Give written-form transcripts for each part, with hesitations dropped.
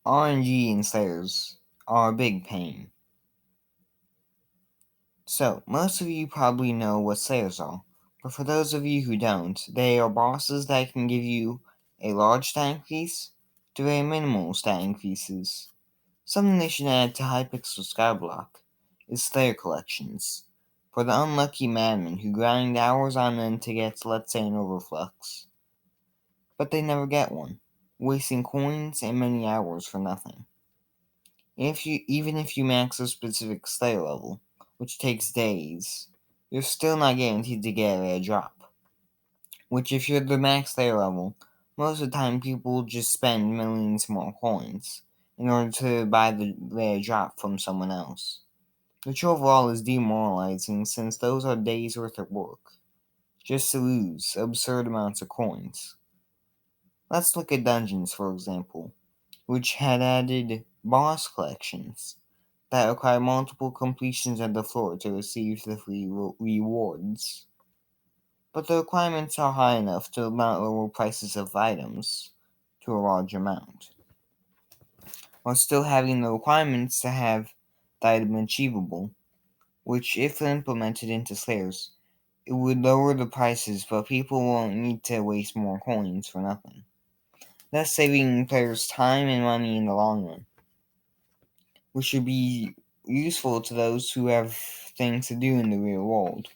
RNG and Slayers are a big pain. So, most of you probably know what Slayers are, but for those of you who don't, they are bosses that can give you a large stat increase to very minimal stat increases. Something they should add to Hypixel Skyblock is Slayer collections, for the unlucky madmen who grind hours on end to get, let's say, an overflux. But they never get one, wasting coins and many hours for nothing. Even if you max a specific Slayer level, which takes days, you're still not guaranteed to get a drop. Which, if you're the max Slayer level, most of the time people will just spend millions more coins in order to buy the rare drop from someone else. Which overall is demoralizing since those are days worth of work, just to lose absurd amounts of coins. Let's look at dungeons, for example, which had added boss collections that require multiple completions of the floor to receive the free rewards. But the requirements are high enough to not lower prices of items to a large amount, while still having the requirements to have the item achievable, which, if implemented into Slayers, it would lower the prices, but people won't need to waste more coins for nothing, thus saving players time and money in the long run, which should be useful to those who have things to do in the real world,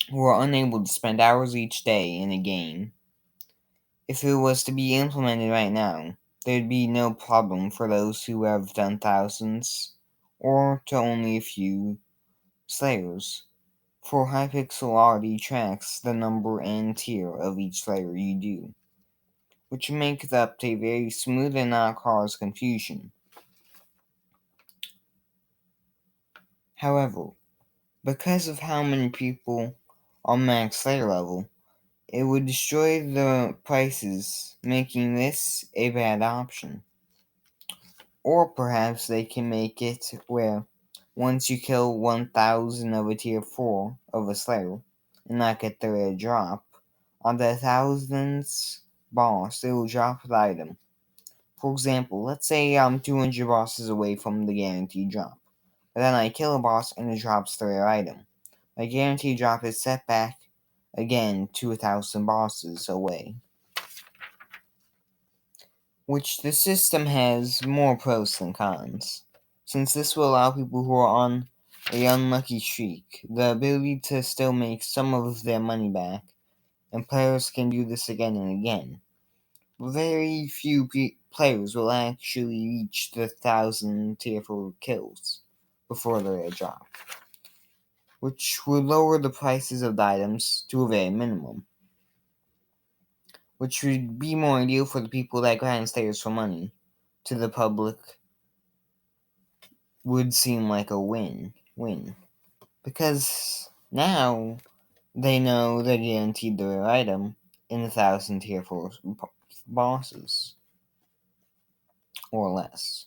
who are unable to spend hours each day in a game. If it was to be implemented right now, there'd be no problem for those who have done thousands, or to only a few, Slayers, for Hypixel already tracks the number and tier of each Slayer you do, which make the update very smooth and not cause confusion. However, because of how many people are max Slayer level, it would destroy the prices, making this a bad option. Or perhaps they can make it where once you kill 1000 of a tier 4 of a Slayer and not get the rare drop, on the 1000th boss it will drop the item. For example, let's say I'm 200 bosses away from the guaranteed drop, but then I kill a boss and it drops the rare item. My guaranteed drop is set back again to 1000 bosses away. Which the system has more pros than cons, since this will allow people who are on a unlucky streak the ability to still make some of their money back, and players can do this again and again. Very few players will actually reach the 1000 tier 4 kills before the rare drop, which would lower the prices of the items to a very minimum, which would be more ideal for the people that grind Slayers for money. To the public, would seem like a win. Because now they know they're guaranteed the rare item in 1000 tier 4 bosses, or less.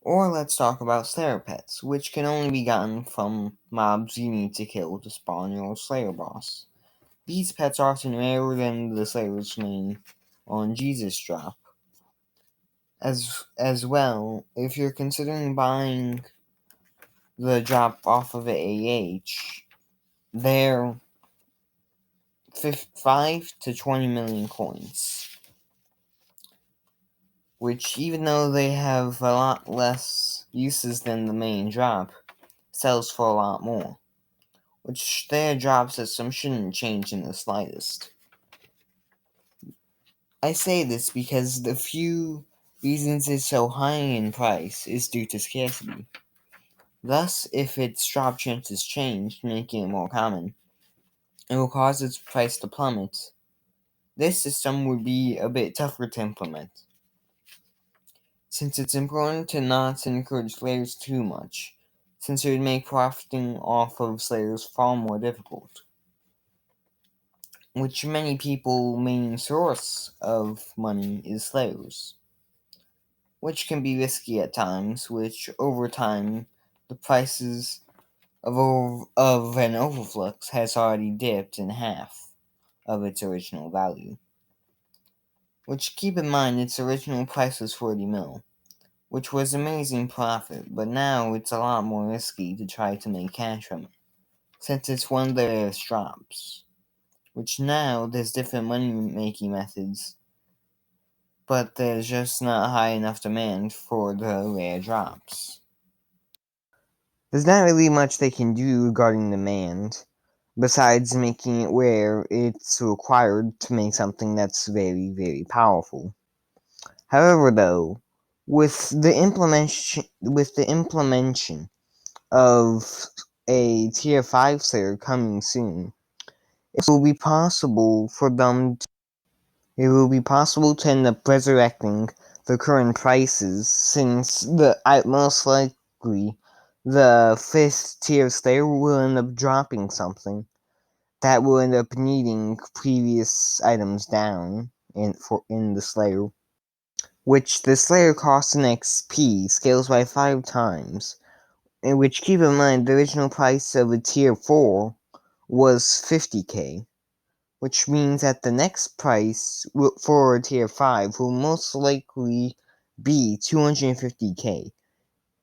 Or let's talk about Slayer pets, which can only be gotten from mobs you need to kill to spawn your Slayer boss. These pets are often rarer than the Slayer's main on Jesus drop. As well, if you're considering buying the drop off of AH, they're 5 to 20 million coins, which, even though they have a lot less uses than the main drop, sells for a lot more, which their drop system shouldn't change in the slightest. I say this because the few reasons it's so high in price is due to scarcity. Thus, if its drop chances change, making it more common, it will cause its price to plummet. This system would be a bit tougher to implement, since it's important to not encourage Slayers too much, since it would make profiting off of Slayers far more difficult, which many people's main source of money is Slayers, which can be risky at times, which over time the prices of an overflux has already dipped in half of its original value. which keep in mind its original price was 40 mil, which was amazing profit, but now it's a lot more risky to try to make cash from it, since it's one of the rarest drops, which now there's different money making methods, but there's just not high enough demand for the rare drops. There's not really much they can do regarding demand, besides making it where it's required to make something that's very, very powerful. However, though, with the implementation of a tier 5 Slayer coming soon, it will be possible to end up resurrecting the current prices, since most likely the 5th tier Slayer will end up dropping something that will end up needing previous items down in the Slayer, which the Slayer costs in XP scales by 5 times, in which, keep in mind, the original price of a tier 4 was 50k, which means that the next price for a tier 5 will most likely be 250k,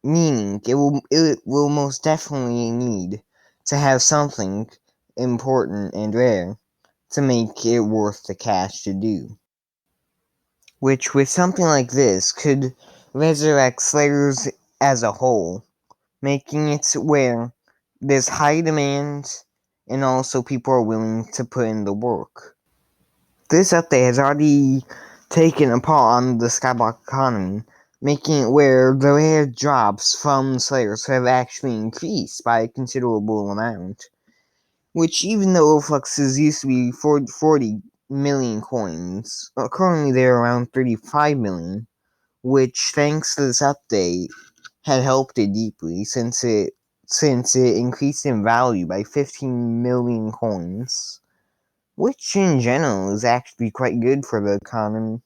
meaning it will most definitely need to have something important and rare to make it worth the cash to do. Which, with something like this, could resurrect Slayers as a whole, making it where there's high demand and also people are willing to put in the work. This update has already taken a part on the Skyblock economy, making it where the rare drops from Slayers have actually increased by a considerable amount, which, even though fluxes used to be 40 million coins, currently they're around 35 million, which, thanks to this update, had helped it deeply, since it increased in value by 15 million coins, which in general is actually quite good for the economy.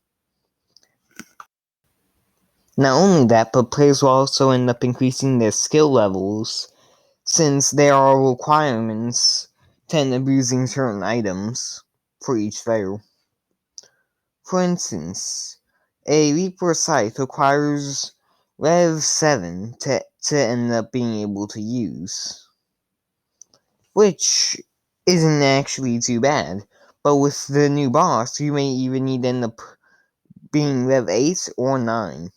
Not only that, but players will also end up increasing their skill levels, since there are requirements to end up using certain items for each player. For instance, a Reaper Scythe requires Rev 7 to end up being able to use, which isn't actually too bad, but with the new boss, you may even need to end up being Rev 8 or 9,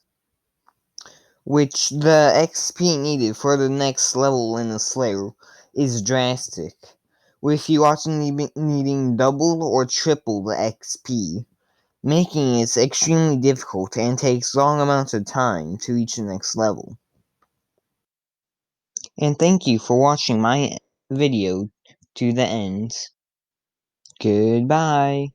which the XP needed for the next level in the Slayer is drastic, with you often needing double or triple the XP, making it extremely difficult and takes long amounts of time to reach the next level. And thank you for watching my video to the end. Goodbye.